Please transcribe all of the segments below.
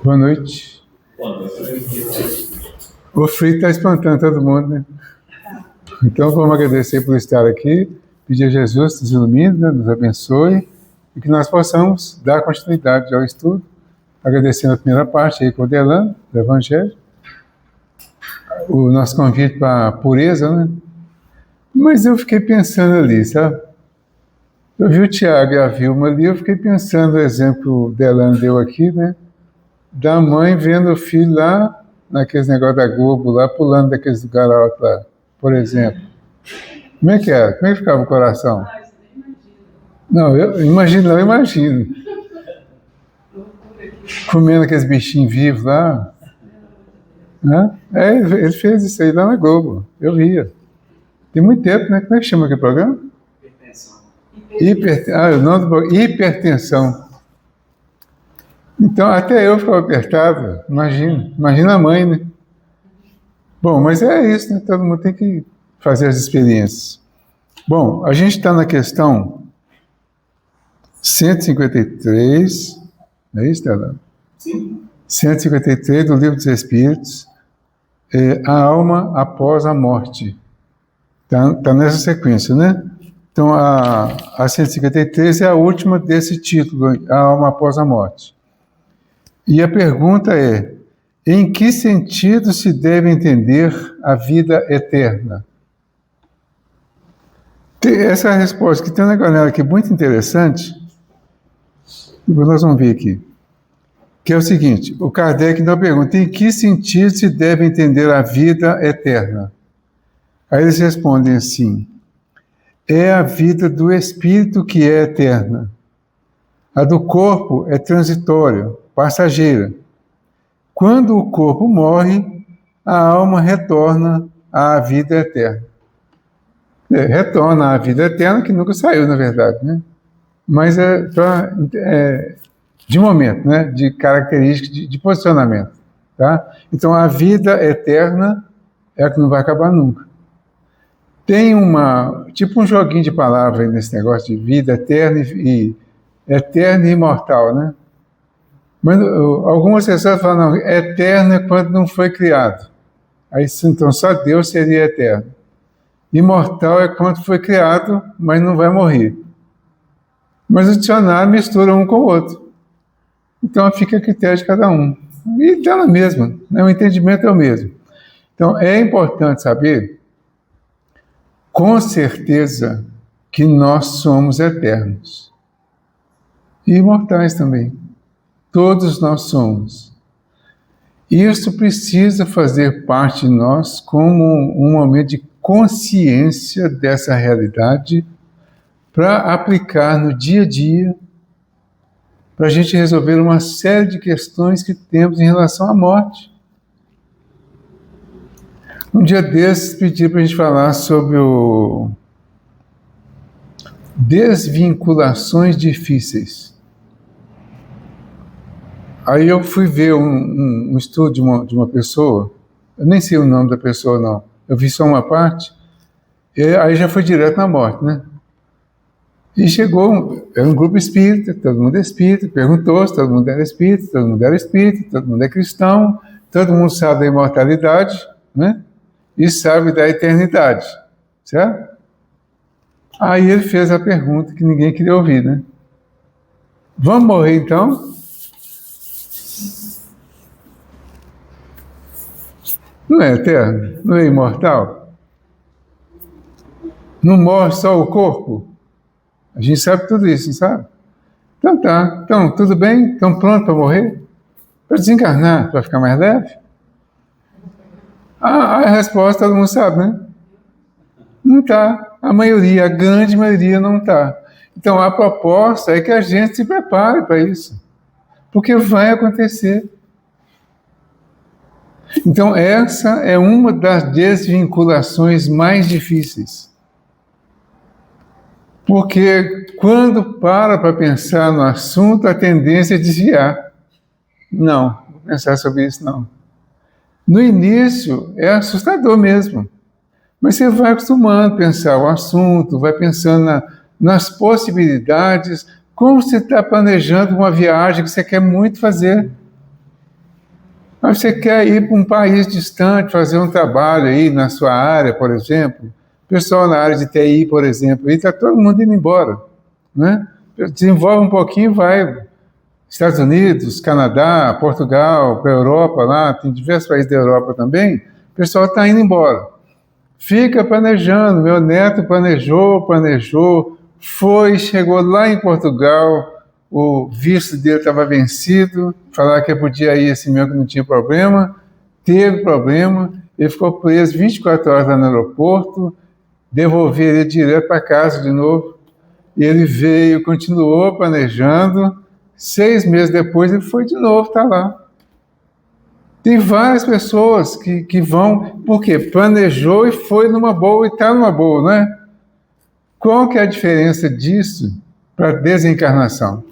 Boa noite. O frio está espantando todo mundo, né? Então vamos agradecer por estar aqui, pedir a Jesus que nos ilumine, né, nos abençoe e que nós possamos dar continuidade ao estudo, agradecendo a primeira parte aí com o Delano, do Evangelho, o nosso convite para a pureza, né? Mas eu fiquei pensando ali, sabe? Eu vi o Tiago e a Vilma ali, eu fiquei pensando no exemplo que o Delano deu aqui, né? Da mãe vendo o filho lá, naqueles negócios da Globo, lá pulando daqueles lugares lá, por exemplo. Como é que era? Como é que ficava o coração? Não, eu imagino. Comendo aqueles bichinhos vivos lá. Né? Ele fez isso aí lá na Globo, eu via. Tem muito tempo, né? Como é que chama aquele programa? Hipertensão. O nome do programa, hipertensão. Então, até eu ficava apertado, imagina a mãe, né? Bom, mas é isso, né? Todo mundo tem que fazer as experiências. Bom, a gente está na questão 153, não é isso, Delano? Sim. 153 do Livro dos Espíritos, a alma após a morte. Tá nessa sequência, né? Então, a 153 é a última desse título, a alma após a morte. E a pergunta é: em que sentido se deve entender a vida eterna? Essa é a resposta, que tem um negócio nela aqui muito interessante, nós vamos ver aqui, que é o seguinte: o Kardec não pergunta em que sentido se deve entender a vida eterna. Aí eles respondem assim: é a vida do espírito que é eterna. A do corpo é transitória, passageira. Quando o corpo morre, a alma retorna à vida eterna. Retorna à vida eterna, que nunca saiu, na verdade, né? Mas de momento, né? De característica, de posicionamento. Tá? Então, a vida eterna é a que não vai acabar nunca. Tem tipo um joguinho de palavras aí nesse negócio de vida eterna e imortal, né? Mas algumas pessoas falam, não, eterno é quando não foi criado. Aí, então, só Deus seria eterno. Imortal é quando foi criado, mas não vai morrer. Mas o dicionário mistura um com o outro. Então, fica a critério de cada um. E dá na mesma, né? O entendimento é o mesmo. Então, é importante saber, com certeza, que nós somos eternos. E imortais também. Todos nós somos. Isso precisa fazer parte de nós como um momento de consciência dessa realidade para aplicar no dia a dia, para a gente resolver uma série de questões que temos em relação à morte. Um dia desses pedi para a gente falar sobre desvinculações difíceis. Aí eu fui ver um estudo de uma pessoa, eu nem sei o nome da pessoa, não. Eu vi só uma parte, e aí já foi direto na morte, né? E chegou, era um grupo espírita, todo mundo é espírita, perguntou se todo mundo era espírita, todo mundo era espírita, todo mundo é cristão, todo mundo sabe da imortalidade, né? E sabe da eternidade, certo? Aí ele fez a pergunta que ninguém queria ouvir, né? Vamos morrer então? Não é eterno? Não é imortal? Não morre só o corpo? A gente sabe tudo isso, não sabe? Então tá. Então, tudo bem? Estão prontos para morrer? Para desencarnar, para ficar mais leve? A resposta todo mundo sabe, né? Não está. A grande maioria não está. Então, a proposta é que a gente se prepare para isso. Porque vai acontecer. Então, essa é uma das desvinculações mais difíceis. Porque quando para pensar no assunto, a tendência é desviar. Não, não vou pensar sobre isso, não. No início, é assustador mesmo. Mas você vai acostumando a pensar o assunto, vai pensando nas possibilidades, como você está planejando uma viagem que você quer muito fazer. Mas você quer ir para um país distante, fazer um trabalho aí na sua área, por exemplo. Pessoal na área de TI, por exemplo, aí está todo mundo indo embora, né? Desenvolve um pouquinho, vai Estados Unidos, Canadá, Portugal, para a Europa lá, tem diversos países da Europa também, o pessoal está indo embora. Fica planejando, meu neto planejou, foi, chegou lá em Portugal, o visto dele estava vencido, falaram que podia ir assim mesmo, que não tinha problema, teve problema, ele ficou preso 24 horas lá no aeroporto, devolveram ele direto para casa de novo, e ele veio, continuou planejando, 6 meses depois ele foi de novo, está lá. Tem várias pessoas que vão, porque planejou e foi numa boa e está numa boa, não é? Qual que é a diferença disso para a desencarnação?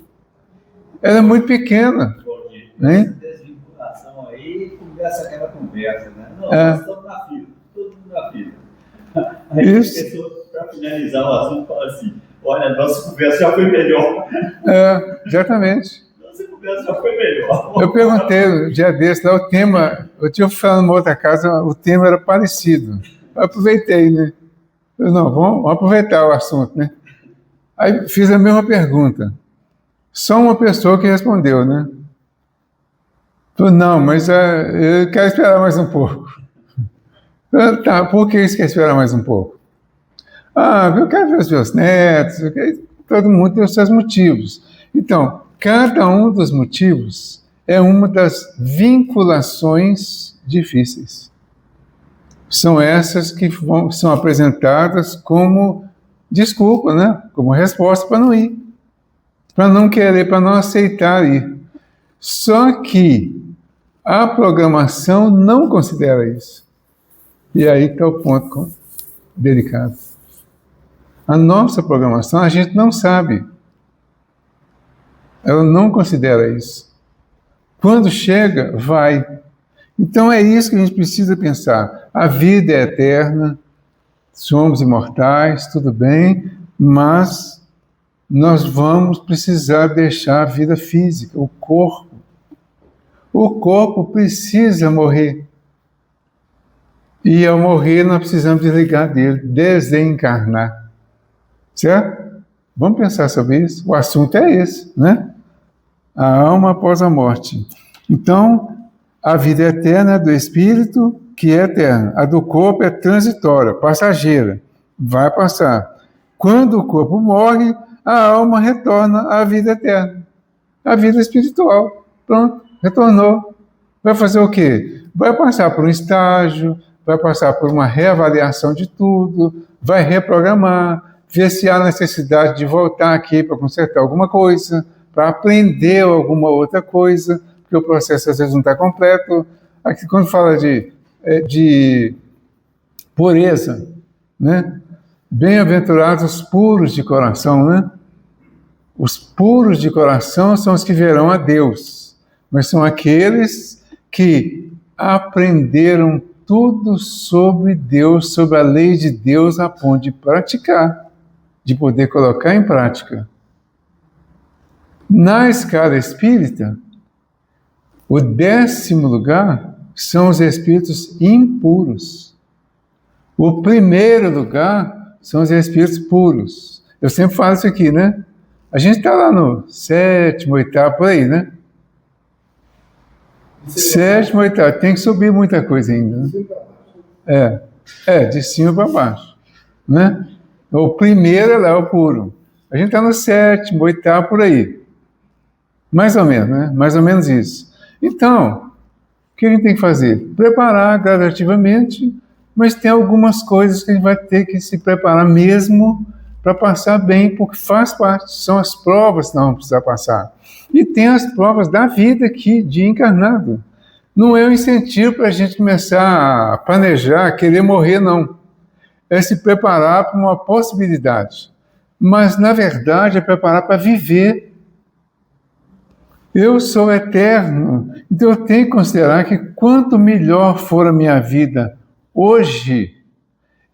Ela é muito pequena. Essa desvinculação aí começa aquela conversa, né? Não, nós estamos na fila, todo mundo na fila. Aí Isso. a pessoa, para finalizar o assunto, fala assim, olha, nossa conversa já foi melhor. Exatamente. Nossa conversa já foi melhor. Eu perguntei um dia desse, lá o tema, eu tinha falado numa outra casa, o tema era parecido. Eu aproveitei, né? Eu, não, vamos aproveitar o assunto, né? Aí fiz a mesma pergunta. Só uma pessoa que respondeu, né? Falei, não, mas eu quero esperar mais um pouco. Eu, tá, por que você quer esperar mais um pouco? Ah, eu quero ver os meus netos, todo mundo tem os seus motivos. Então, cada um dos motivos é uma das vinculações difíceis. São essas que são apresentadas como desculpa, né? Como resposta para não ir, para não querer, para não aceitar ir. Só que a programação não considera isso. E aí está o ponto delicado. A nossa programação, a gente não sabe. Ela não considera isso. Quando chega, vai. Então é isso que a gente precisa pensar. A vida é eterna, somos imortais, tudo bem, mas nós vamos precisar deixar a vida física, o corpo. O corpo precisa morrer. E ao morrer, nós precisamos desligar dele, desencarnar. Certo? Vamos pensar sobre isso? O assunto é esse, né? A alma após a morte. Então, a vida eterna é do espírito, que é eterna. A do corpo é transitória, passageira. Vai passar. Quando o corpo morre, a alma retorna à vida eterna. A vida espiritual. Pronto, retornou. Vai fazer o quê? Vai passar por um estágio, vai passar por uma reavaliação de tudo, vai reprogramar, ver se há necessidade de voltar aqui para consertar alguma coisa, para aprender alguma outra coisa, porque o processo às vezes não está completo. Aqui, quando fala de pureza, né? Bem-aventurados os puros de coração, né? Os puros de coração são os que verão a Deus, mas são aqueles que aprenderam tudo sobre Deus, sobre a lei de Deus, a ponto de praticar, de poder colocar em prática. Na escala espírita, o 10º lugar são os espíritos impuros. O 1º lugar são os espíritos puros. Eu sempre falo isso aqui, né? A gente está lá no 7º, 8º, por aí, né? 7º, 8º, tem que subir muita coisa ainda, né? De cima para baixo, né? O primeiro é lá, o puro. A gente está no 7º, 8º, por aí. Mais ou menos, né? Mais ou menos isso. Então, o que a gente tem que fazer? Preparar gradativamente, mas tem algumas coisas que a gente vai ter que se preparar mesmo para passar bem, porque faz parte, são as provas que nós vamos precisar passar. E tem as provas da vida aqui, de encarnado. Não é um incentivo para a gente começar a planejar, querer morrer, não. É se preparar para uma possibilidade. Mas, na verdade, é preparar para viver. Eu sou eterno, então eu tenho que considerar que quanto melhor for a minha vida hoje,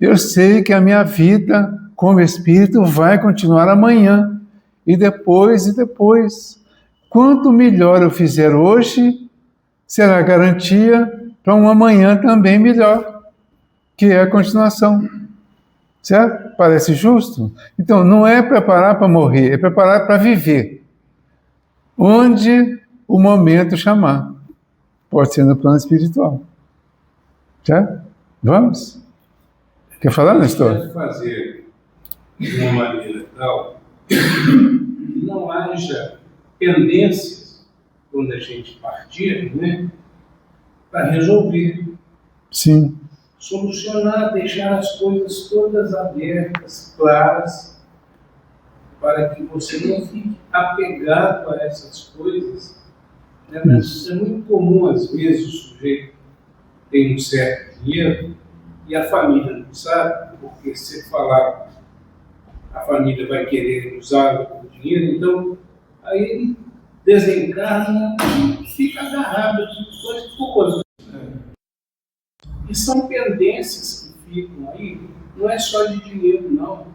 eu sei que a minha vida como espírito vai continuar amanhã, e depois. Quanto melhor eu fizer hoje, será garantia para um amanhã também melhor, que é a continuação. Certo? Parece justo? Então, não é preparar para morrer, é preparar para viver. Onde o momento chamar. Pode ser no plano espiritual. Certo? Vamos? Quer falar, Nestor? Deve fazer de uma maneira tal que não haja pendências quando a gente partir, né, para resolver. Sim. Solucionar, deixar as coisas todas abertas, claras, para que você não fique apegado a essas coisas. Né? Mas é muito comum, às vezes, o sujeito tem um certo dinheiro e a família não sabe, porque se falar, a família vai querer usar o dinheiro, então aí ele desencarna e fica agarrado de coisas boas. E são pendências que ficam aí, não é só de dinheiro, não.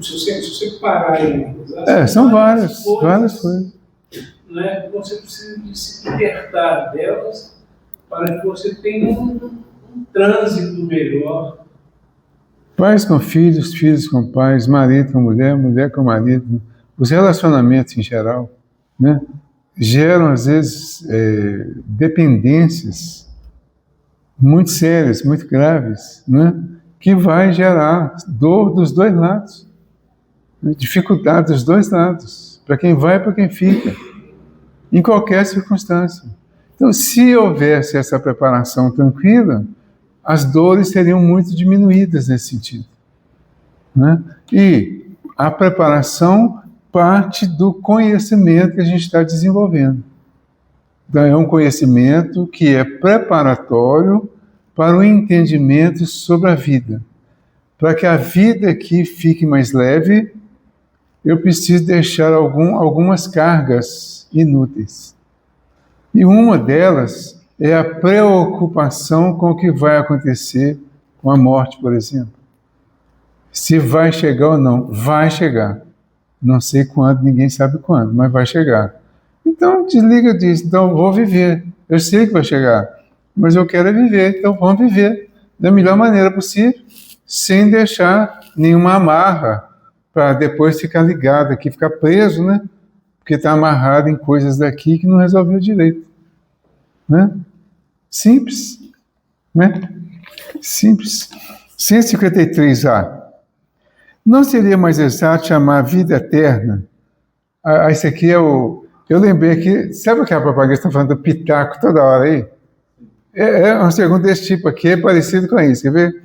Se você parar aí, são várias coisas. Né? Você precisa de se libertar delas para que você tenha um trânsito melhor. Pais com filhos, filhos com pais, marido com mulher, mulher com marido. Os relacionamentos em geral, né, geram, às vezes, dependências muito sérias, muito graves, né, que vai gerar dor dos dois lados, né, dificuldade dos dois lados, para quem vai e para quem fica, em qualquer circunstância. Então, se houvesse essa preparação tranquila, as dores seriam muito diminuídas nesse sentido, né? E a preparação parte do conhecimento que a gente está desenvolvendo. Então, é um conhecimento que é preparatório para o entendimento sobre a vida. Para que a vida aqui fique mais leve, eu preciso deixar algumas cargas inúteis. E uma delas é a preocupação com o que vai acontecer com a morte, por exemplo. Se vai chegar ou não, vai chegar. Não sei quando, ninguém sabe quando, mas vai chegar. Então, desliga disso. Então, vou viver. Eu sei que vai chegar, mas eu quero viver. Então, vamos viver da melhor maneira possível, sem deixar nenhuma amarra para depois ficar ligado aqui, ficar preso, né? Porque está amarrado em coisas daqui que não resolveu direito. Né? Simples. Né? Simples. 153A. Não seria mais exato chamar vida eterna? Esse aqui é o... Eu lembrei aqui, sabe aquela propaganda que está falando do pitaco toda hora aí? É um segundo desse tipo aqui, é parecido com isso, quer ver?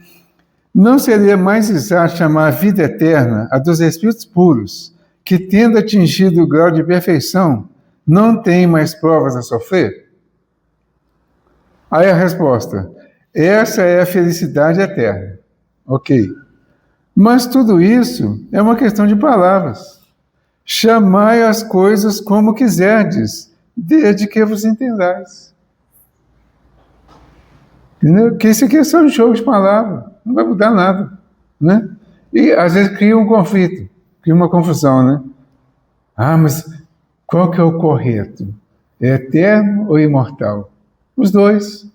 Não seria mais exato chamar a vida eterna a dos espíritos puros, que tendo atingido o grau de perfeição, não têm mais provas a sofrer? Aí a resposta, essa é a felicidade eterna. Ok. Mas tudo isso é uma questão de palavras. Chamai as coisas como quiserdes, desde que vos entendais. Entendeu? Porque isso aqui é só um jogo de palavras, não vai mudar nada, né? E às vezes cria um conflito, cria uma confusão, né? Ah, mas qual que é o correto? É eterno ou imortal? Os dois.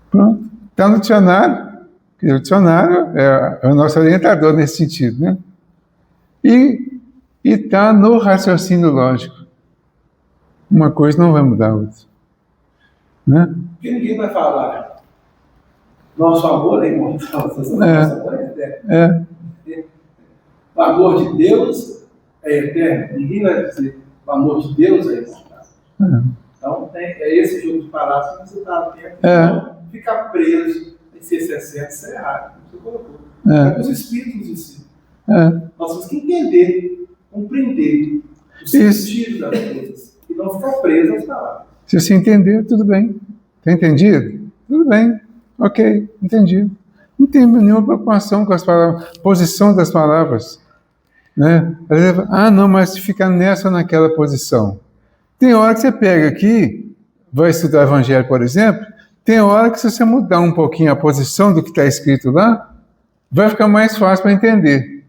Pronto. Está no dicionário, porque o dicionário é o nosso orientador nesse sentido, né? E está no raciocínio lógico. Uma coisa não vai mudar a outra. Né? Porque ninguém vai falar. Nosso amor é imortal. Nosso amor é eterno. O amor de Deus é eterno. Ninguém vai dizer o amor de Deus é imortal. Então, é esse jogo de palavras que você está atento. Então, ficar preso em ser 60, isso é errado. Você colocou. É os espíritos em si. Nós temos que entender, compreender o sentido das coisas e não ficar preso às palavras. Se você entender, tudo bem. Está entendido? Tudo bem. Ok, entendido. Não tem nenhuma preocupação com as palavras, posição das palavras. Né? Não, mas se ficar nessa ou naquela posição. Tem hora que você pega aqui, vai estudar Evangelho, por exemplo, tem hora que se você mudar um pouquinho a posição do que está escrito lá, vai ficar mais fácil para entender.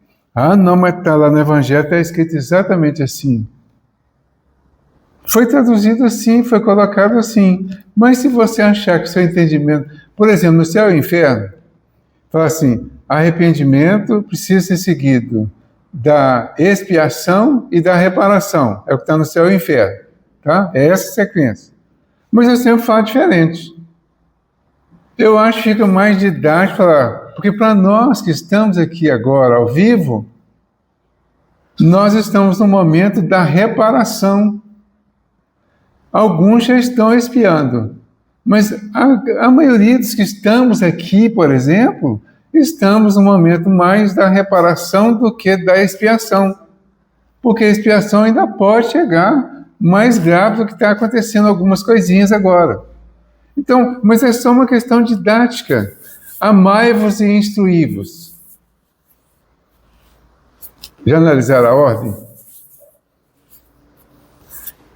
Não, mas está lá no Evangelho, está escrito exatamente assim. Foi traduzido assim, foi colocado assim. Mas se você achar que o seu entendimento... Por exemplo, no céu e inferno, fala assim, arrependimento precisa ser seguido da expiação e da reparação. É o que está no céu e inferno. Tá? É essa a sequência. Mas eu sempre falo diferente. Eu acho que fica mais didático falar, porque para nós que estamos aqui agora ao vivo, nós estamos no momento da reparação. Alguns já estão expiando, mas a maioria dos que estamos aqui, por exemplo, estamos no momento mais da reparação do que da expiação, porque a expiação ainda pode chegar mais grave do que está acontecendo algumas coisinhas agora. Então, mas é só uma questão didática. Amai-vos e instruí-vos. Já analisaram a ordem?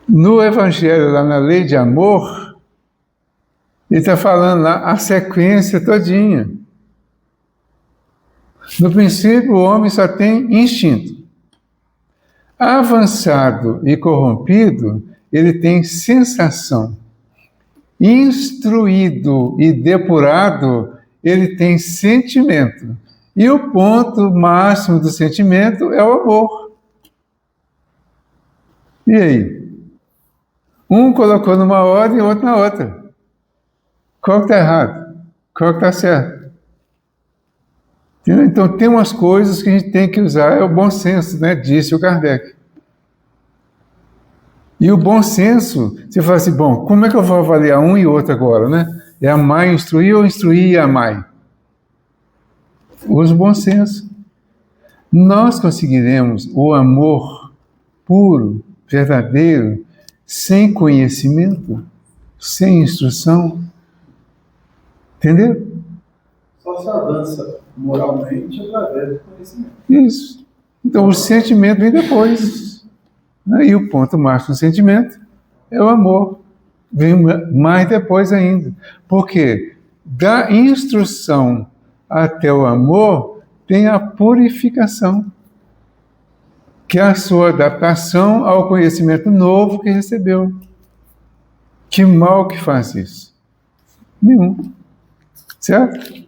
No Evangelho, lá na lei de amor, ele está falando lá a sequência todinha. No princípio, o homem só tem instinto. Avançado e corrompido, ele tem sensação. Instruído e depurado, ele tem sentimento. E o ponto máximo do sentimento é o amor. E aí? Um colocou numa ordem e o outro na outra. Qual que está errado? Qual que está certo? Então, tem umas coisas que a gente tem que usar, é o bom senso, né? Disse o Kardec. E o bom senso, você fala assim, bom, como é que eu vou avaliar um e outro agora, né? É amar e instruir ou instruir e amar? Use o bom senso. Nós conseguiremos o amor puro, verdadeiro, sem conhecimento, sem instrução. Entendeu? Só se avança moralmente através do conhecimento. Isso. Então, o sentimento vem depois. E o ponto máximo do sentimento é o amor. Vem mais depois ainda. Porque da instrução até o amor tem a purificação, que é a sua adaptação ao conhecimento novo que recebeu. Que mal que faz isso? Nenhum. Certo?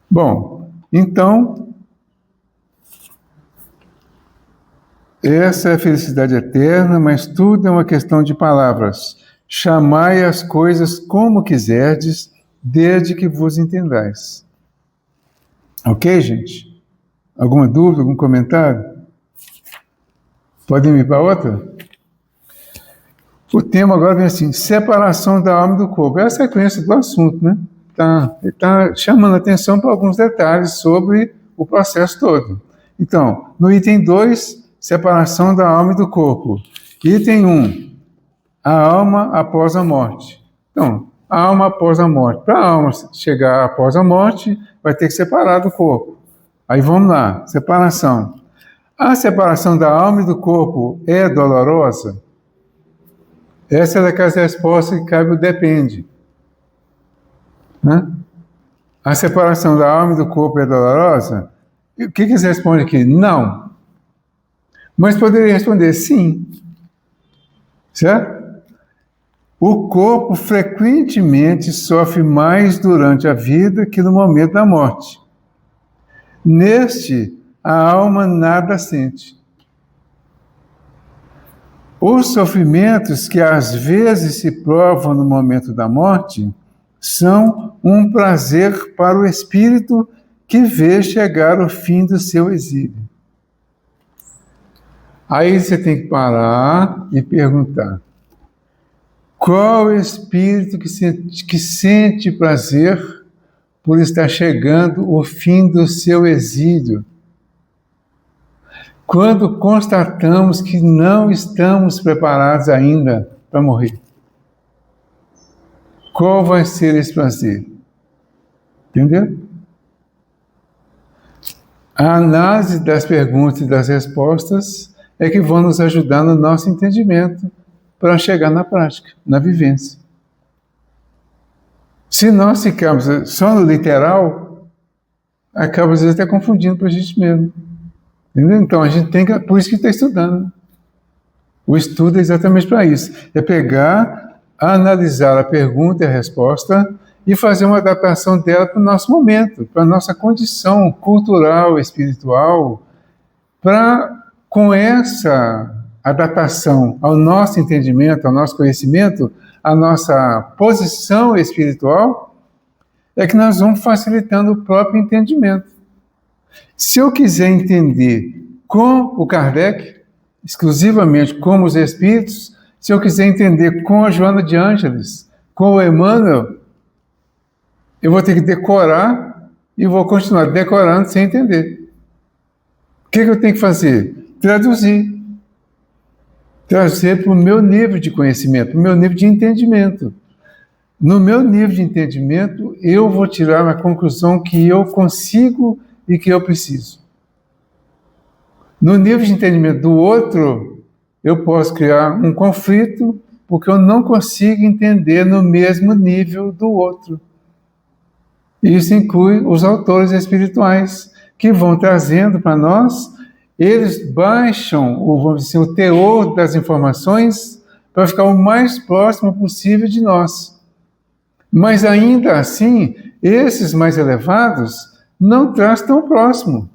Bom, então, essa é a felicidade eterna, mas tudo é uma questão de palavras. Chamai as coisas como quiserdes, desde que vos entendais. Ok, gente? Alguma dúvida, algum comentário? Podem ir para outra? O tema agora vem assim, separação da alma e do corpo. É a sequência do assunto, né? Está chamando a atenção para alguns detalhes sobre o processo todo. Então, no item 2, separação da alma e do corpo. Item 1, a alma após a morte. Então, a alma após a morte. Para a alma chegar após a morte, vai ter que separar do corpo. Aí vamos lá, separação. A separação da alma e do corpo é dolorosa? Essa é daquelas respostas que cabe o depende. Né? A separação da alma e do corpo é dolorosa? E o que eles respondem aqui? Não. Mas poderia responder sim. Certo? O corpo frequentemente sofre mais durante a vida que no momento da morte. Neste, a alma nada sente. Os sofrimentos que às vezes se provam no momento da morte são um prazer para o espírito que vê chegar o fim do seu exílio. Aí você tem que parar e perguntar: qual é o espírito que sente prazer por estar chegando o fim do seu exílio? Quando constatamos que não estamos preparados ainda para morrer. Qual vai ser esse prazer? Entendeu? A análise das perguntas e das respostas é que vão nos ajudar no nosso entendimento para chegar na prática, na vivência. Se nós ficarmos só no literal, acaba às vezes até confundindo para a gente mesmo. Entendeu? Então a gente tem que, por isso que está estudando. O estudo é exatamente para isso. É pegar, analisar a pergunta e a resposta e fazer uma adaptação dela para o nosso momento, para a nossa condição cultural, espiritual, para, com essa adaptação ao nosso entendimento, ao nosso conhecimento, à nossa posição espiritual, é que nós vamos facilitando o próprio entendimento. Se eu quiser entender com o Kardec, exclusivamente como os espíritos, se eu quiser entender com a Joana de Ângeles, com o Emmanuel, eu vou ter que decorar e vou continuar decorando sem entender. O que eu tenho que fazer? Traduzir. Trazer para o meu nível de conhecimento, para o meu nível de entendimento. No meu nível de entendimento, eu vou tirar a conclusão que eu consigo e que eu preciso. No nível de entendimento do outro, eu posso criar um conflito porque eu não consigo entender no mesmo nível do outro. Isso inclui os autores espirituais, que vão trazendo para nós, eles baixam vamos dizer, o teor das informações para ficar o mais próximo possível de nós. Mas ainda assim, esses mais elevados não trazem tão próximo.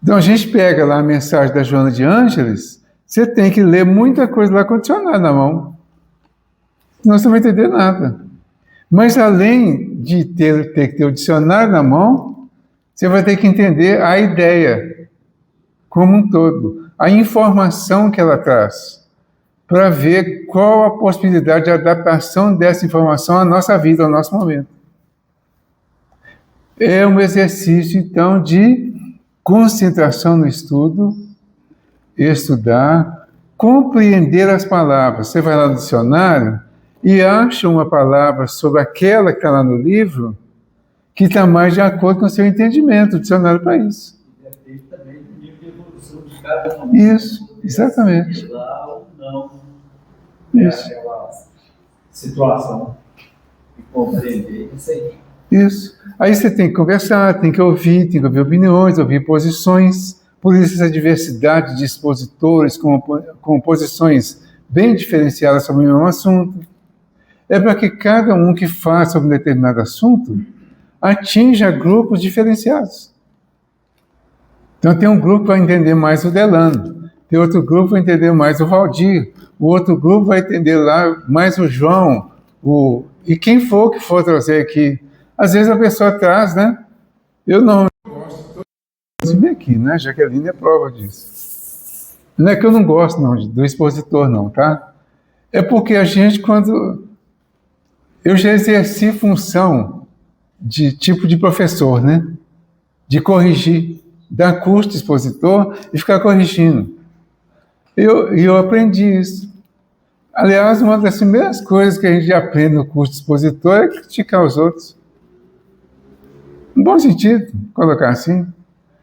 Então a gente pega lá a mensagem da Joana de Ângeles, você tem que ler muita coisa lá com o dicionário na mão. Senão você não vai entender nada. Mas além de ter que ter o dicionário na mão, você vai ter que entender a ideia como um todo, a informação que ela traz, para ver qual a possibilidade de adaptação dessa informação à nossa vida, ao nosso momento. É um exercício, então, de concentração no estudo, estudar, compreender as palavras. Você vai lá no dicionário e acha uma palavra sobre aquela que está lá no livro que está mais de acordo com o seu entendimento, o dicionário para isso. Depende também do nível de evolução de cada um. Isso, exatamente. Lá ou não. Isso. Aquela situação de compreender isso aí. Isso. Aí você tem que conversar, tem que ouvir opiniões, ouvir posições. Por isso essa diversidade de expositores com posições bem diferenciadas sobre o mesmo assunto. É para que cada um que fala sobre um determinado assunto atinja grupos diferenciados. Então tem um grupo que vai entender mais o Delano, tem outro grupo que vai entender mais o Valdir, o outro grupo vai entender lá mais o João, e quem for que for trazer aqui. Às vezes a pessoa traz, né? Eu não gosto de aqui, né? Jaqueline é prova disso. Não é que eu não gosto não, do expositor não, tá? É porque a gente, quando... Eu já exerci função de tipo de professor, né? De corrigir, dar curso de expositor e ficar corrigindo. Eu aprendi isso. Aliás, uma das primeiras coisas que a gente aprende no curso de expositor é criticar os outros. No bom sentido, colocar assim.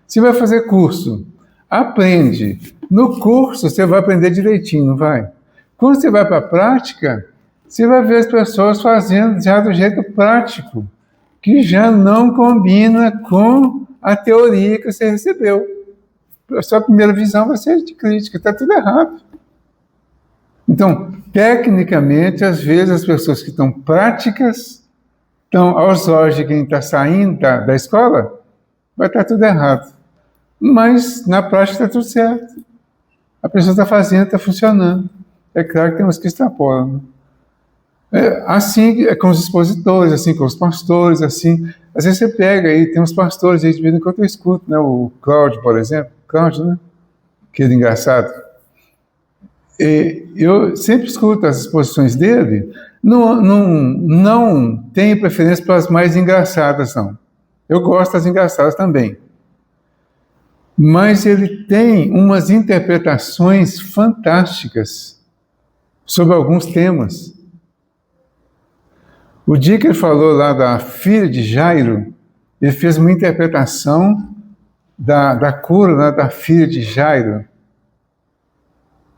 Você vai fazer curso, aprende. No curso você vai aprender direitinho, não vai? Quando você vai para a prática, você vai ver as pessoas fazendo já do jeito prático, que já não combina com a teoria que você recebeu. A sua primeira visão vai ser de crítica, está tudo errado. Então, tecnicamente, às vezes as pessoas que estão práticas, estão aos olhos de quem está saindo da escola, vai estar tudo errado. Mas na prática está tudo certo. A pessoa está fazendo, está funcionando. É claro que tem uns que extrapolam. Assim é com os expositores, assim com os pastores, assim. Às vezes você pega aí, tem uns pastores aí de vez em quando eu escuto, né? O Cláudio, por exemplo. Cláudio, né? Aquele engraçado. Eu sempre escuto as exposições dele, não tenho preferência para as mais engraçadas, não. Eu gosto das engraçadas também. Mas ele tem umas interpretações fantásticas sobre alguns temas. O dia que ele falou lá da filha de Jairo, ele fez uma interpretação da cura lá da filha de Jairo.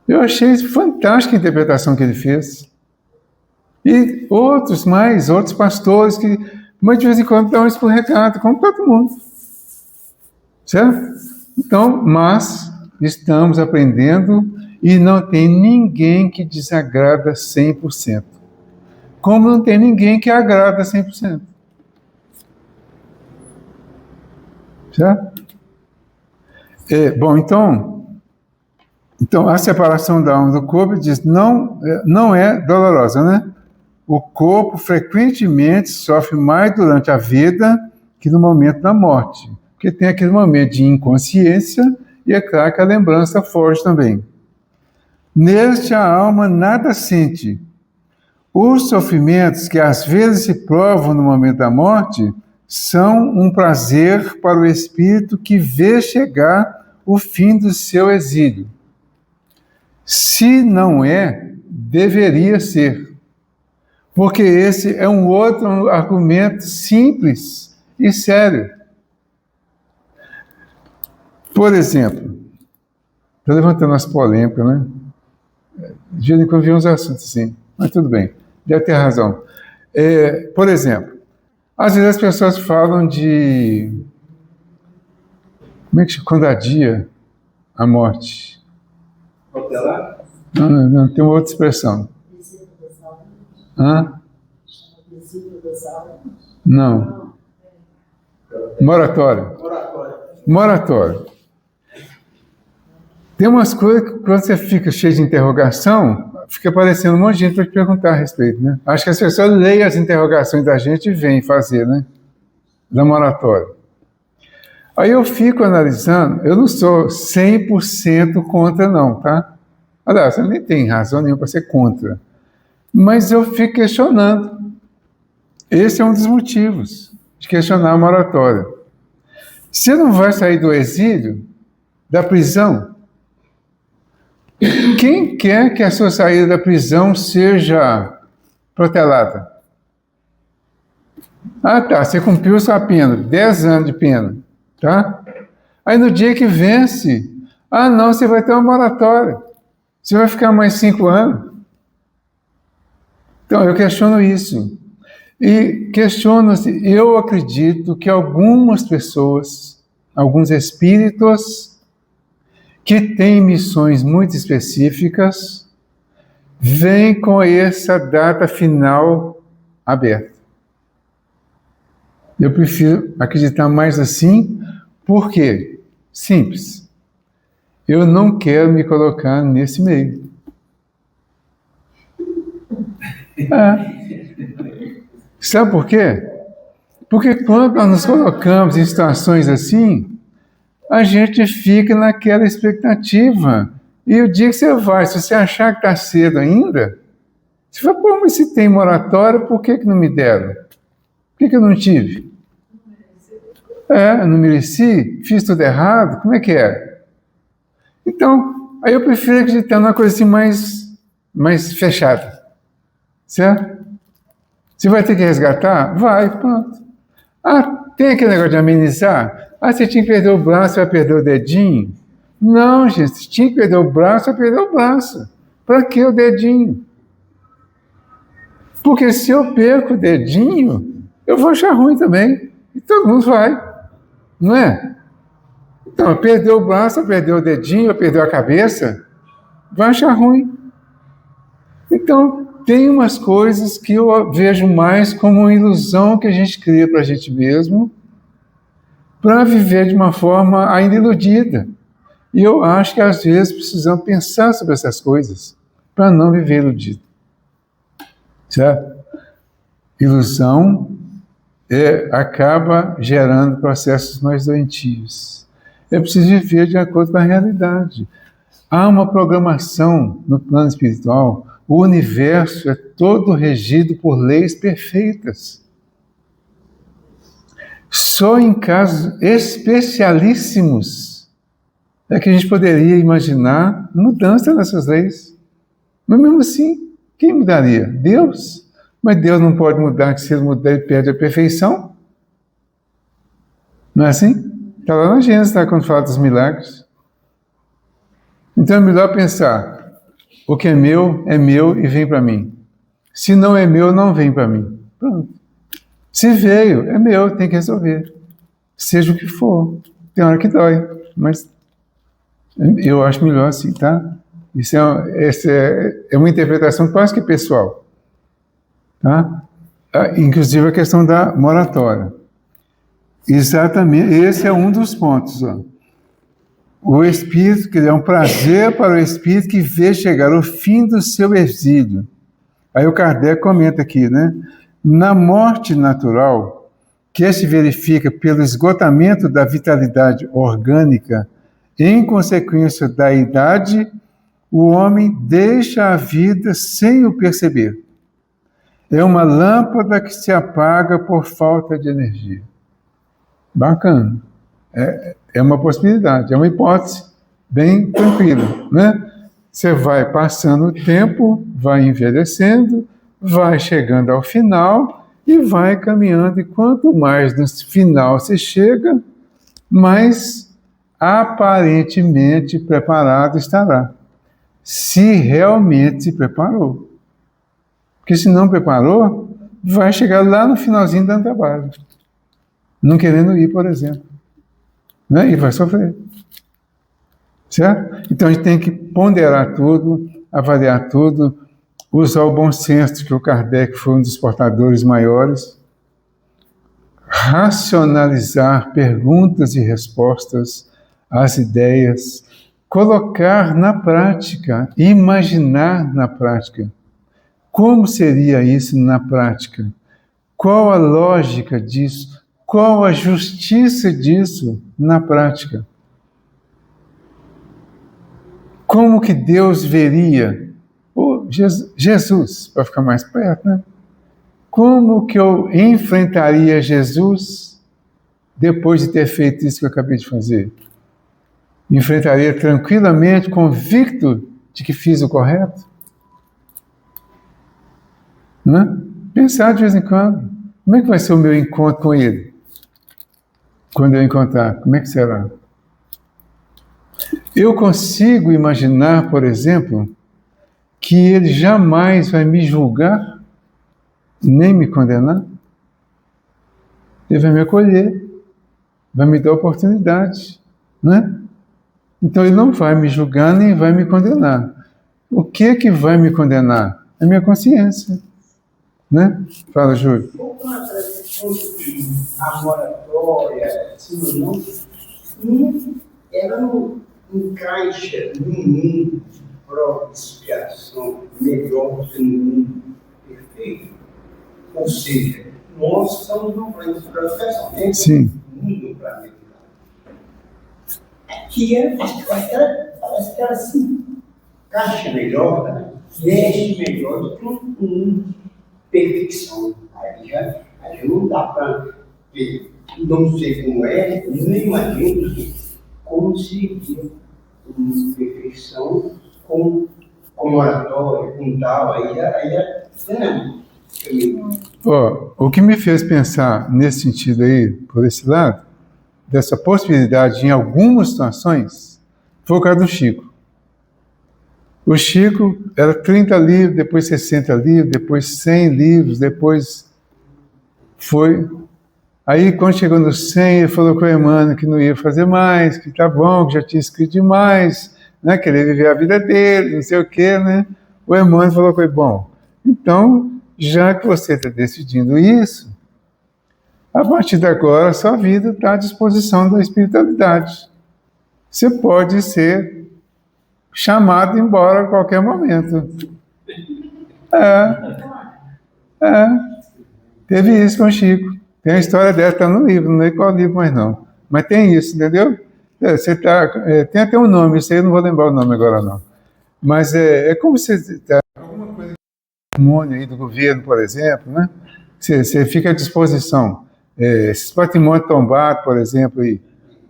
Eu achei fantástica a interpretação que ele fez. E outros pastores que, mas de vez em quando, dão um escorregado, como todo mundo. Certo? Então, mas estamos aprendendo E não tem ninguém que desagrada 100%. Como não tem ninguém que agrada 100%. Certo? Bom, então a separação da alma do corpo diz não é dolorosa, né? O corpo frequentemente sofre mais durante a vida que no momento da morte, porque tem aquele momento de inconsciência e é claro que a lembrança foge também. Neste a alma nada sente. Os sofrimentos que às vezes se provam no momento da morte são um prazer para o espírito que vê chegar o fim do seu exílio. Se não é, deveria ser. Porque esse é um outro argumento simples e sério. Por exemplo, estou levantando umas polêmicas, né? De vez em quando vi uns assuntos assim, mas tudo bem, deve ter razão. Por exemplo, às vezes as pessoas falam de... Como é que quando adia a morte? Cautelar? Não, tem uma outra expressão. Hã? Não. Moratório. Moratório. Tem umas coisas que quando você fica cheio de interrogação, fica aparecendo um monte de gente para te perguntar a respeito, né? Acho que as pessoas leem as interrogações da gente e vêm fazer, né? Da moratória. Aí eu fico analisando, eu não sou 100% contra não, tá? Aliás, você nem tem razão nenhuma para ser contra. Mas eu fico questionando. Esse é um dos motivos de questionar a moratória. Você não vai sair do exílio, da prisão? Quem quer que a sua saída da prisão seja protelada? Ah, tá, você cumpriu sua pena, 10 anos de pena, tá? Aí no dia que vence, não, você vai ter uma moratória. Você vai ficar mais 5 anos. Então, eu questiono isso. E questiono, eu acredito que algumas pessoas, alguns espíritos que têm missões muito específicas, vêm com essa data final aberta. Eu prefiro acreditar mais assim, por quê? Simples. Eu não quero me colocar nesse meio. Sabe por quê? Porque quando nós nos colocamos em situações assim, a gente fica naquela expectativa. E o dia que você vai, se você achar que está cedo ainda, você fala, pô, mas se tem moratória, por que não me deram? Por que eu não tive? Eu não mereci? Fiz tudo errado? Como é que é? Então, aí eu prefiro acreditar numa coisa assim mais fechada. Certo? Você vai ter que resgatar? Vai, pronto. Tem aquele negócio de amenizar? Você tinha que perder o braço, vai perder o dedinho? Não, gente, você tinha que perder o braço, vai perder o braço. Para que o dedinho? Porque se eu perco o dedinho, eu vou achar ruim também. E todo mundo vai. Não é? Então, perdeu o braço, perdeu o dedinho, perdeu a cabeça, vai achar ruim. Então, tem umas coisas que eu vejo mais como uma ilusão que a gente cria para a gente mesmo, para viver de uma forma ainda iludida. E eu acho que às vezes precisamos pensar sobre essas coisas, para não viver iludido. Certo? Ilusão acaba gerando processos mais doentios. É preciso viver de acordo com a realidade. Há uma programação no plano espiritual. O universo é todo regido por leis perfeitas. Só em casos especialíssimos é que a gente poderia imaginar mudança nessas leis. Mas mesmo assim, quem mudaria? Deus? Mas Deus não pode mudar, que se ele mudar, ele perde a perfeição. Não é assim? Está lá na Gênesis, quando fala dos milagres. Então é melhor pensar, o que é meu e vem para mim. Se não é meu, não vem para mim. Pronto. Se veio, é meu, tem que resolver. Seja o que for. Tem hora que dói, mas eu acho melhor assim, tá? Essa é uma interpretação quase que pessoal. Tá? Inclusive a questão da moratória. Exatamente, esse é um dos pontos. Ó. O espírito, que é um prazer para o espírito que vê chegar o fim do seu exílio. Aí o Kardec comenta aqui, né? Na morte natural, que se verifica pelo esgotamento da vitalidade orgânica em consequência da idade, o homem deixa a vida sem o perceber. É uma lâmpada que se apaga por falta de energia. Bacana. É uma possibilidade, é uma hipótese bem tranquila, né? Você vai passando o tempo, vai envelhecendo, vai chegando ao final e vai caminhando. E quanto mais no final se chega, mais aparentemente preparado estará. Se realmente se preparou. Porque se não preparou, vai chegar lá no finalzinho dando trabalho. Não querendo ir, por exemplo. Né? E vai sofrer. Certo? Então a gente tem que ponderar tudo, avaliar tudo, usar o bom senso, que o Kardec foi um dos portadores maiores, racionalizar perguntas e respostas, as ideias, colocar na prática, imaginar na prática. Como seria isso na prática? Qual a lógica disso? Qual a justiça disso na prática? Como que Deus veria? Jesus, para ficar mais perto, né? Como que eu enfrentaria Jesus depois de ter feito isso que eu acabei de fazer? Enfrentaria tranquilamente, convicto de que fiz o correto? Né? Pensar de vez em quando. Como é que vai ser o meu encontro com Ele? Quando eu encontrar, como é que será? Eu consigo imaginar, por exemplo, que Ele jamais vai me julgar, nem me condenar. Ele vai me acolher, vai me dar oportunidade, né? Então Ele não vai me julgar, nem vai me condenar. O que vai me condenar? A minha consciência, né? Fala, Júlio. Como a tradição de a moratória, assim, ela não encaixa num mundo próprio de expiação melhor que no mundo perfeito. Ou seja, nós estamos num plano de expiação, né? Sim. No mundo planeta. Que parece que ela se encaixa melhor, né? Mexe melhor do que um mundo de perfeição. Aí já não dá para ver. Não sei como é, nem imagino como seria uma perfeição com oratória, com tal, aí é o que me fez pensar nesse sentido aí, por esse lado, dessa possibilidade em algumas situações, foi o caso do Chico. O Chico era 30 livros, depois 60 livros, depois 100 livros, depois foi. Aí, quando chegou no 100, ele falou com o Emmanuel que não ia fazer mais, que tá bom, que já tinha escrito demais, né, querer viver a vida dele, não sei o quê, né? O Emmanuel falou com ele, bom, então, já que você está decidindo isso, a partir de agora, a sua vida está à disposição da espiritualidade. Você pode ser chamado embora a qualquer momento. Teve isso com o Chico. Tem a história dela, está no livro, não sei qual livro mais não. Mas tem isso, entendeu? Tem até um nome, isso aí eu não vou lembrar o nome agora não. Mas é como se alguma coisa patrimônio aí do governo, por exemplo, né? Você fica à disposição. Esses patrimônios tombados, por exemplo, aí,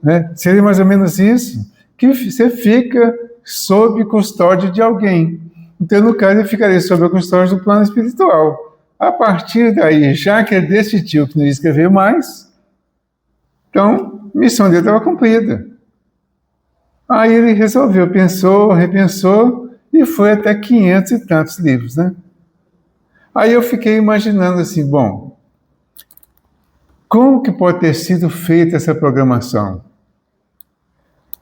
né? Seria mais ou menos isso, que você fica sob custódia de alguém. Então, no caso, ele ficaria sob a custódia do plano espiritual. A partir daí, já que ele decidiu que não ia escrever mais, então, a missão dele estava cumprida. Aí ele resolveu, pensou, repensou, e foi até 500 e tantos livros, né? Aí eu fiquei imaginando assim, bom, como que pode ter sido feita essa programação?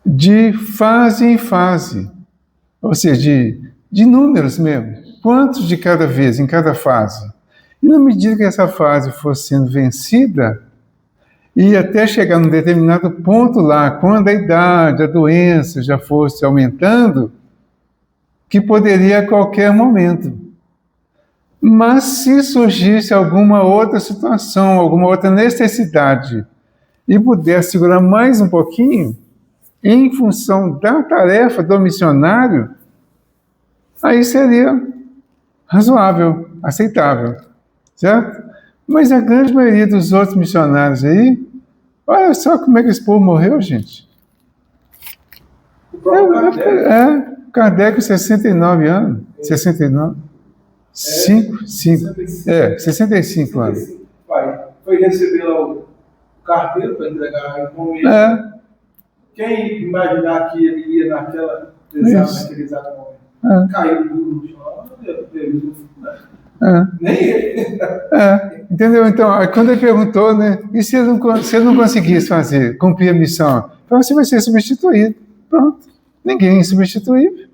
De fase em fase. ou seja, de números mesmo. Quantos de cada vez, em cada fase? E na medida que essa fase fosse sendo vencida, e até chegar num determinado ponto lá, quando a idade, a doença já fosse aumentando, que poderia a qualquer momento. Mas se surgisse alguma outra situação, alguma outra necessidade, e pudesse segurar mais um pouquinho, em função da tarefa do missionário, aí seria razoável, aceitável, certo? Mas a grande maioria dos outros missionários aí, olha só como é que esse povo morreu, gente. Kardec, 69 anos, 69. 65 anos. Foi receber lá o carteiro para entregar a encomenda. Quem imaginar que ele ia naquele exato momento? Caiu no chão, nem ele. Entendeu? Então, quando ele perguntou, né, e se ele não conseguisse cumprir a missão? Então você vai ser substituído. Pronto. Ninguém é substituível.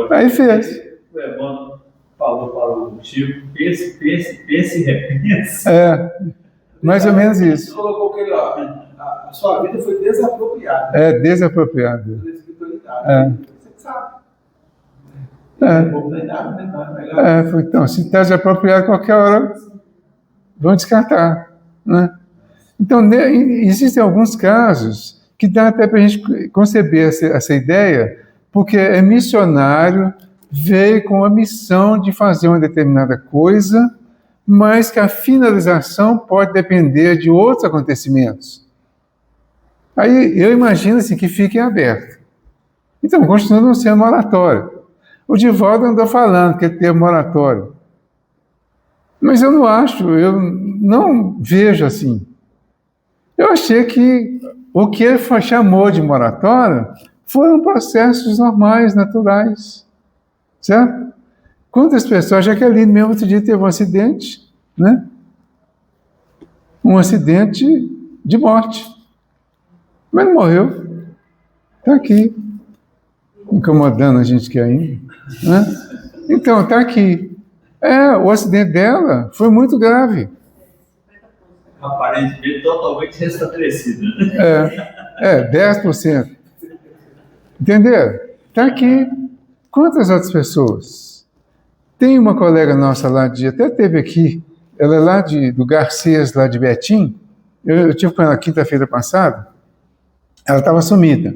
Aí fez. O Evandro falou para o Chico, pense e repense. Mais ou menos isso. Você colocou que a sua vida foi desapropriada. Desapropriada. Pela espiritualidade. Você sabe. Então, se está desapropriado, qualquer hora vão descartar. Né? Então, existem alguns casos que dá até para a gente conceber essa ideia, porque é missionário, veio com a missão de fazer uma determinada coisa, mas que a finalização pode depender de outros acontecimentos. Aí eu imagino assim, que fique aberto. Então, continua não sendo moratório. O Divaldo andou falando que ele teve moratório. Mas eu não vejo assim. Eu achei que o que ele chamou de moratório foram processos normais, naturais. Certo? Quantas pessoas, Jaqueline mesmo outro dia teve um acidente, né? Um acidente de morte. Mas não morreu. Está aqui. Incomodando a gente que ainda. Né? Então, está aqui. O acidente dela foi muito grave. Aparentemente totalmente restabelecida. 10%. Entenderam? Está aqui. Quantas outras pessoas? Tem uma colega nossa lá, até teve aqui, ela é lá do Garcês, lá de Betim. Eu tive com ela quinta-feira passada. Ela estava sumida.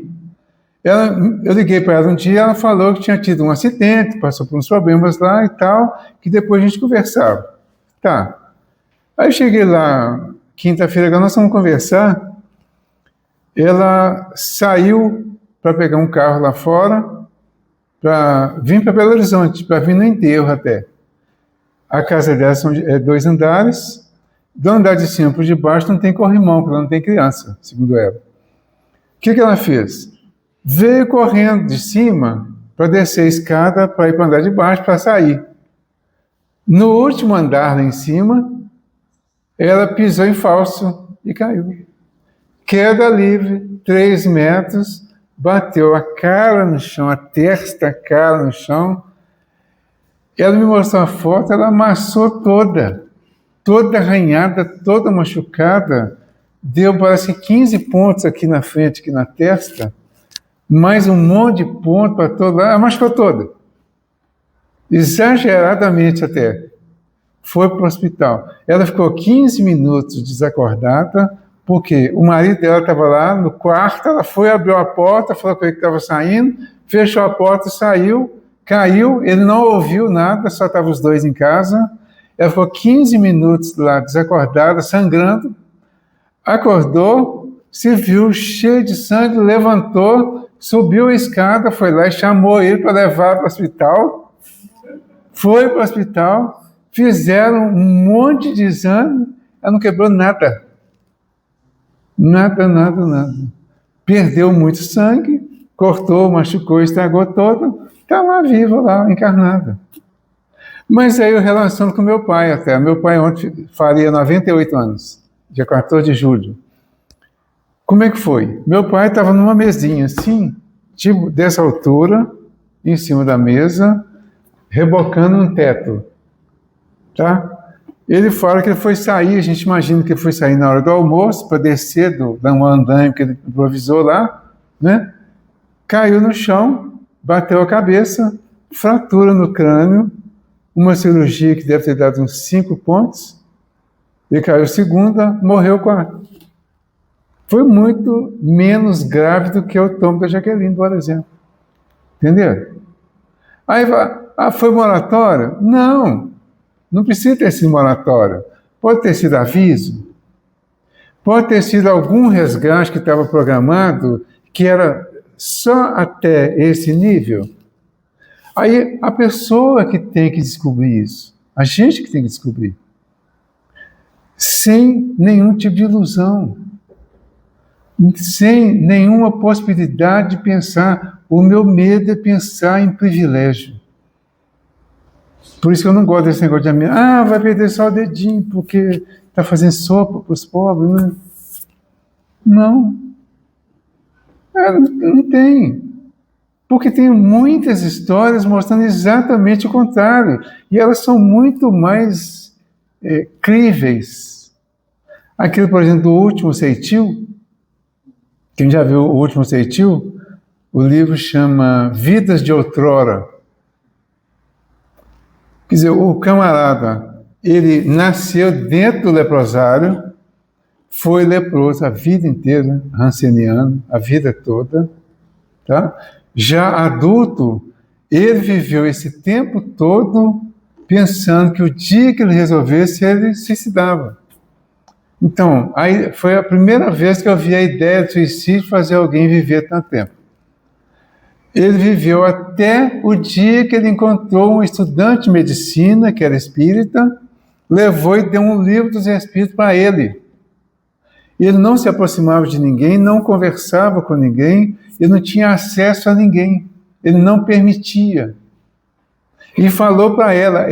Eu liguei para ela um dia, ela falou que tinha tido um acidente, passou por uns problemas lá e tal, que depois a gente conversava. Tá. Aí eu cheguei lá, quinta-feira, agora nós vamos conversar. Ela saiu para pegar um carro lá fora, para vir para Belo Horizonte, para vir no enterro até. A casa dela são 2 andares, do andar de cima para o de baixo não tem corrimão, porque ela não tem criança, segundo ela. O que ela fez? Veio correndo de cima para descer a escada para ir para o andar de baixo para sair. No último andar lá em cima, ela pisou em falso e caiu. Queda livre, 3 metros, bateu a cara no chão, a testa, a cara no chão. Ela me mostrou a foto, ela amassou toda arranhada, toda machucada. Deu, parece, 15 pontos aqui na frente, aqui na testa, mais um monte de ponto para todo lado. Ela machucou toda. Exageradamente até. Foi para o hospital. Ela ficou 15 minutos desacordada, porque o marido dela estava lá no quarto, ela foi, abriu a porta, falou com ele que estava saindo, fechou a porta, saiu, caiu, ele não ouviu nada, só estavam os 2 em casa. Ela ficou 15 minutos lá desacordada, sangrando, acordou, se viu cheio de sangue, levantou, subiu a escada, foi lá e chamou ele para levar para o hospital. Foi para o hospital, fizeram um monte de exame, ela não quebrou nada. Nada. Perdeu muito sangue, cortou, machucou, estragou todo, está lá viva, lá, encarnada. Mas aí eu relaciono com meu pai até. Meu pai ontem faria 98 anos, dia 14 de julho. Como é que foi? Meu pai estava numa mesinha assim, tipo dessa altura, em cima da mesa, rebocando um teto, tá? Ele fala que ele foi sair, a gente imagina que ele foi sair na hora do almoço, para descer da um andaime que ele improvisou lá, né? Caiu no chão, bateu a cabeça, fratura no crânio, uma cirurgia que deve ter dado uns 5 pontos, ele caiu segunda, morreu quarta. Foi muito menos grave do que o tombo da Jaqueline, por exemplo. Entendeu? Aí, foi moratório? Não, não precisa ter sido moratório. Pode ter sido aviso. Pode ter sido algum resgate que estava programado, que era só até esse nível. Aí, a pessoa que tem que descobrir isso, a gente que tem que descobrir, sem nenhum tipo de ilusão, sem nenhuma possibilidade de pensar. O meu medo é pensar em privilégio. Por isso que eu não gosto desse negócio de amigo. Vai perder só o dedinho, porque está fazendo sopa para os pobres, né? Não. Não tem. Porque tem muitas histórias mostrando exatamente o contrário. E elas são muito mais críveis. Aquilo, por exemplo, do Último Ceitil. Quem já viu O Último Ceitil? O livro chama Vidas de Outrora. Quer dizer, o camarada, ele nasceu dentro do leprosário, foi leproso a vida inteira, ranceniano, a vida toda, tá? Já adulto, ele viveu esse tempo todo pensando que o dia que ele resolvesse, ele se suicidava. Então, aí foi a primeira vez que eu vi a ideia de suicídio fazer alguém viver tanto tempo. Ele viveu até o dia que ele encontrou um estudante de medicina, que era espírita, levou e deu um livro dos espíritos para ele. Ele não se aproximava de ninguém, não conversava com ninguém, ele não tinha acesso a ninguém, ele não permitia. E falou para ela,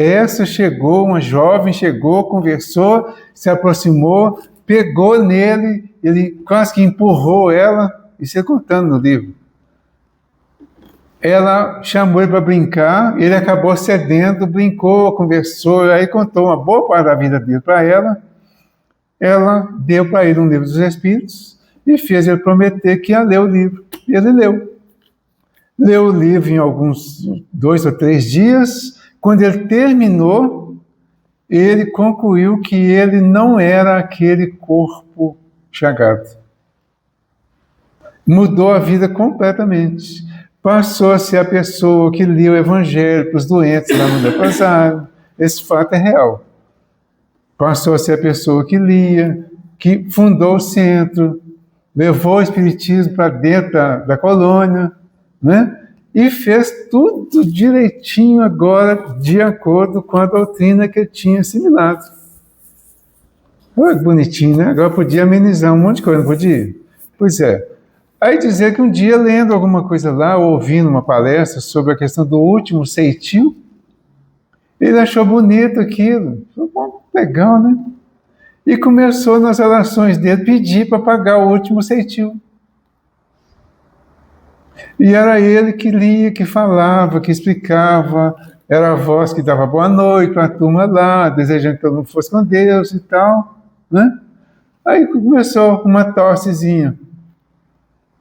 uma jovem chegou, conversou, se aproximou, pegou nele, ele quase que empurrou ela, isso é contando no livro. Ela chamou ele para brincar, ele acabou cedendo, brincou, conversou, aí contou uma boa parte da vida dele para ela. Ela deu para ele um livro dos Espíritos e fez ele prometer que ia ler o livro. E ele leu. Leu o livro em alguns 2 ou 3 dias. Quando ele terminou, ele concluiu que ele não era aquele corpo chagado. Mudou a vida completamente. Passou a ser a pessoa que lia o Evangelho para os doentes lá no leprosário. Esse fato é real. Passou a ser a pessoa que lia, que fundou o centro, levou o espiritismo para dentro da colônia, né? E fez tudo direitinho agora, de acordo com a doutrina que ele tinha assimilado. Olha que bonitinho, né? Agora podia amenizar um monte de coisa, não podia? Pois é. Aí dizer que um dia, lendo alguma coisa lá, ou ouvindo uma palestra sobre a questão do último ceitil, ele achou bonito aquilo. Falou, legal, né? E começou nas orações dele pedir para pagar o último ceitil. E era ele que lia, que falava, que explicava, era a voz que dava boa noite para a turma lá, desejando que todo mundo fosse com Deus e tal, né? Aí começou uma tossezinha.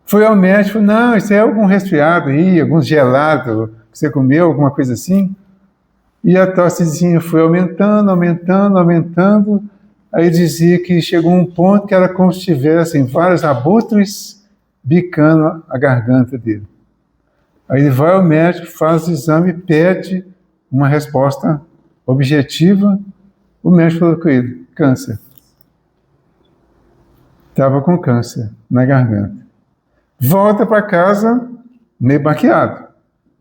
Foi ao médico, não, isso é algum resfriado aí, algum gelado que você comeu, alguma coisa assim. E a tossezinha foi aumentando, aumentando, aumentando. Aí dizia que chegou um ponto que era como se tivessem vários abutres bicando a garganta dele. Aí ele vai ao médico, faz o exame, pede uma resposta objetiva. O médico falou com ele, câncer. Estava com câncer na garganta. Volta para casa meio baqueado,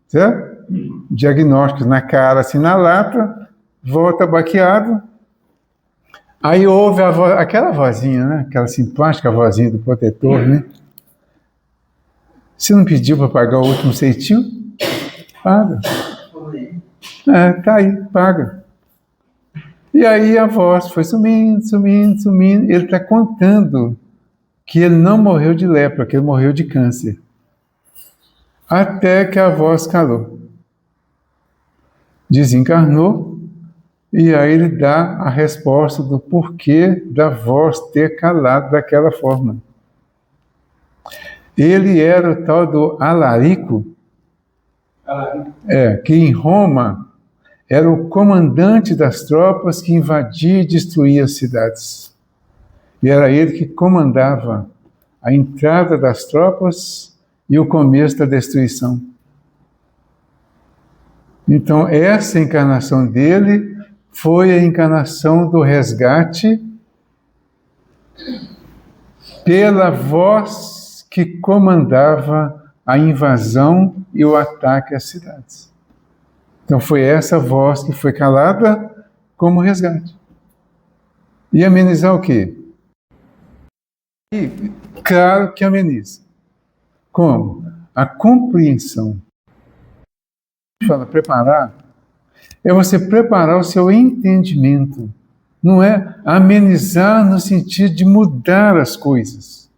certo? Diagnósticos na cara, assim na lata, volta baqueado. Aí ouve aquela vozinha, né? Aquela simpática vozinha do protetor, né? Você não pediu para pagar o último ceitil? Paga. Tá aí, paga. E aí a voz foi sumindo, sumindo, sumindo. Ele está contando que ele não morreu de lepra, que ele morreu de câncer. até que a voz calou. Desencarnou, e aí ele dá a resposta do porquê da voz ter calado daquela forma. Ele era o tal do Alarico, que em Roma era o comandante das tropas que invadia e destruía as cidades. E era ele que comandava a entrada das tropas e o começo da destruição. Então, essa encarnação dele foi a encarnação do resgate pela voz que comandava a invasão e o ataque às cidades. Então, foi essa voz que foi calada como resgate. E amenizar o quê? E, claro que ameniza. Como? A compreensão. Fala, preparar, é você preparar o seu entendimento. Não é amenizar no sentido de mudar as coisas.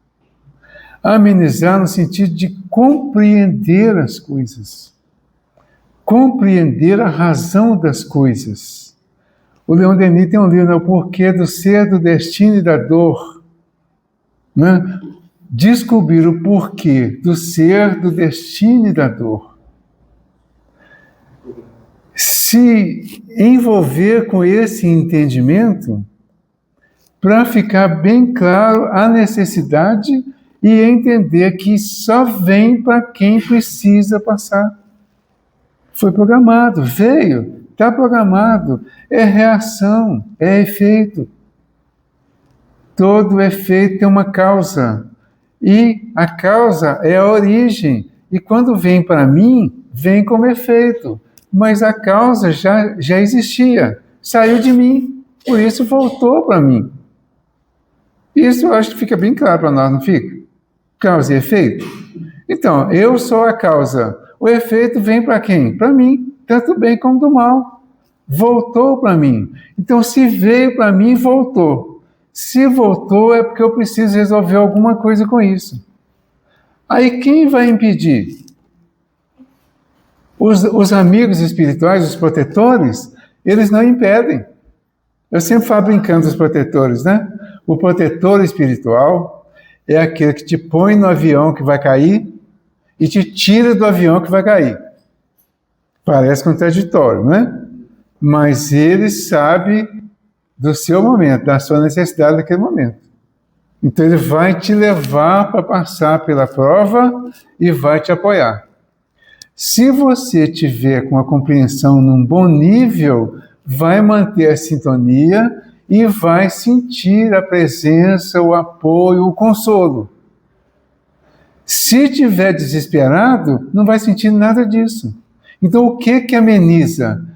Amenizar no sentido de compreender as coisas. Compreender a razão das coisas. O Leon Denis tem um livro, O Porquê do Ser, do Destino e da Dor. Né? Descobrir o porquê do ser, do destino e da dor. Se envolver com esse entendimento para ficar bem claro a necessidade e entender que só vem para quem precisa passar. Foi programado, veio, está programado, é reação, é efeito. Todo efeito tem uma causa. E a causa é a origem. E quando vem para mim, vem como efeito. Mas a causa já existia. Saiu de mim. Por isso voltou para mim. Isso eu acho que fica bem claro para nós, não fica? Causa e efeito. Então, eu sou a causa. O efeito vem para quem? Para mim. Tanto do bem como do mal. Voltou para mim. Então, se veio para mim, voltou. Se voltou, é porque eu preciso resolver alguma coisa com isso. Aí quem vai impedir? Os amigos espirituais, os protetores, eles não impedem. Eu sempre falo brincando dos protetores, né? O protetor espiritual é aquele que te põe no avião que vai cair e te tira do avião que vai cair. Parece contraditório, né? Mas ele sabe do seu momento, da sua necessidade naquele momento. Então ele vai te levar para passar pela prova e vai te apoiar. Se você tiver com a compreensão num bom nível, vai manter a sintonia e vai sentir a presença, o apoio, o consolo. Se tiver desesperado, não vai sentir nada disso. Então o que ameniza?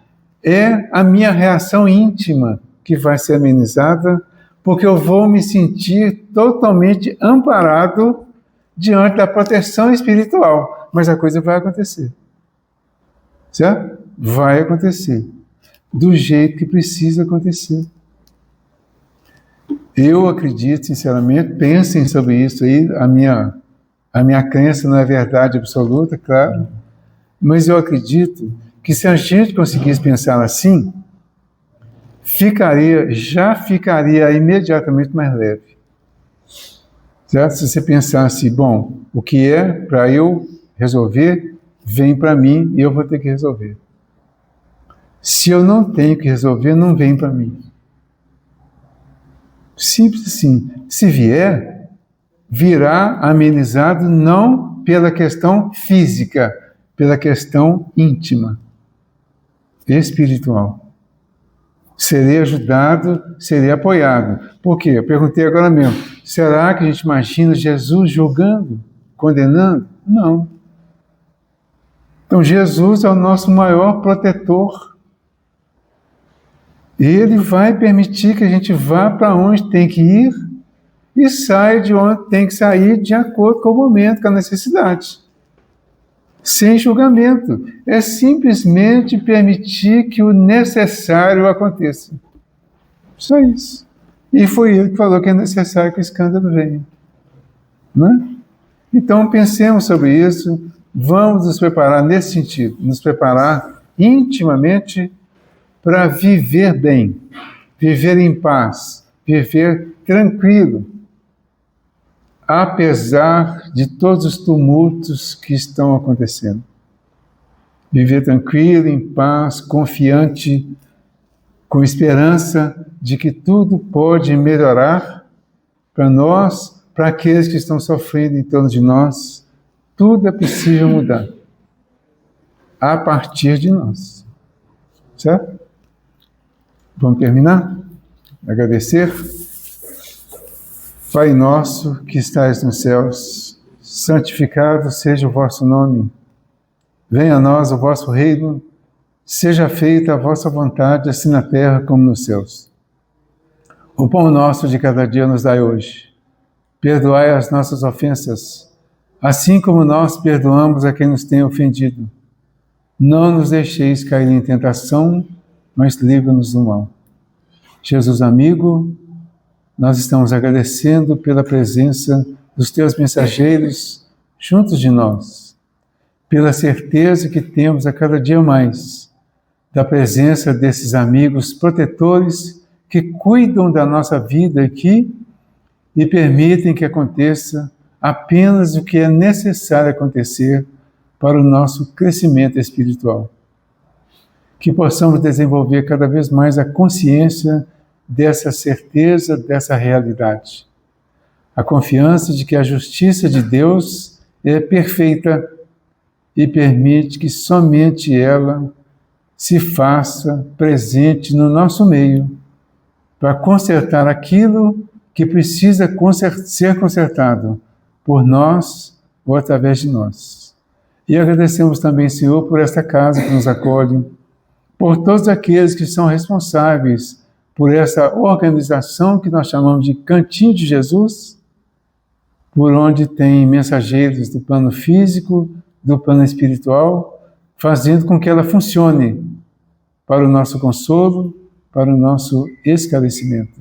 É a minha reação íntima que vai ser amenizada, porque eu vou me sentir totalmente amparado diante da proteção espiritual. Mas a coisa vai acontecer. Certo? Vai acontecer. Do jeito que precisa acontecer. Eu acredito, sinceramente, pensem sobre isso aí, a minha crença não é verdade absoluta, claro, mas eu acredito que se a gente conseguisse pensar assim, já ficaria imediatamente mais leve. Certo? Se você pensasse, bom, o que é para eu resolver, vem para mim e eu vou ter que resolver. Se eu não tenho que resolver, não vem para mim. Simples assim. Se vier, virá amenizado não pela questão física, pela questão íntima, espiritual. Serei ajudado, serei apoiado. Por quê? Eu perguntei agora mesmo. Será que a gente imagina Jesus julgando, condenando? Não. Então Jesus é o nosso maior protetor. Ele vai permitir que a gente vá para onde tem que ir e saia de onde tem que sair de acordo com o momento, com a necessidade. Sem julgamento. É simplesmente permitir que o necessário aconteça. Só isso. E foi ele que falou que é necessário que o escândalo venha. Né? Então pensemos sobre isso, vamos nos preparar nesse sentido, nos preparar intimamente para viver bem, viver em paz, viver tranquilo, apesar de todos os tumultos que estão acontecendo. Viver tranquilo, em paz, confiante, com esperança de que tudo pode melhorar para nós, para aqueles que estão sofrendo em torno de nós. Tudo é possível mudar a partir de nós. Certo? Vamos terminar? Agradecer. Pai nosso que estais nos céus, santificado seja o vosso nome. Venha a nós o vosso reino, seja feita a vossa vontade, assim na terra como nos céus. O pão nosso de cada dia nos dai hoje. Perdoai as nossas ofensas, assim como nós perdoamos a quem nos tem ofendido. Não nos deixeis cair em tentação, mas livra-nos do mal. Jesus amigo, nós estamos agradecendo pela presença dos teus mensageiros juntos de nós, pela certeza que temos a cada dia mais da presença desses amigos protetores que cuidam da nossa vida aqui e permitem que aconteça apenas o que é necessário acontecer para o nosso crescimento espiritual. Que possamos desenvolver cada vez mais a consciência dessa certeza, dessa realidade. A confiança de que a justiça de Deus é perfeita e permite que somente ela se faça presente no nosso meio para consertar aquilo que precisa ser consertado por nós ou através de nós. E agradecemos também, Senhor, por esta casa que nos acolhe, por todos aqueles que são responsáveis por essa organização que nós chamamos de Cantinho de Jesus, por onde tem mensageiros do plano físico, do plano espiritual, fazendo com que ela funcione para o nosso consolo, para o nosso esclarecimento.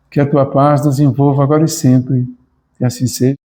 Que a tua paz nos envolva agora e sempre, e assim seja.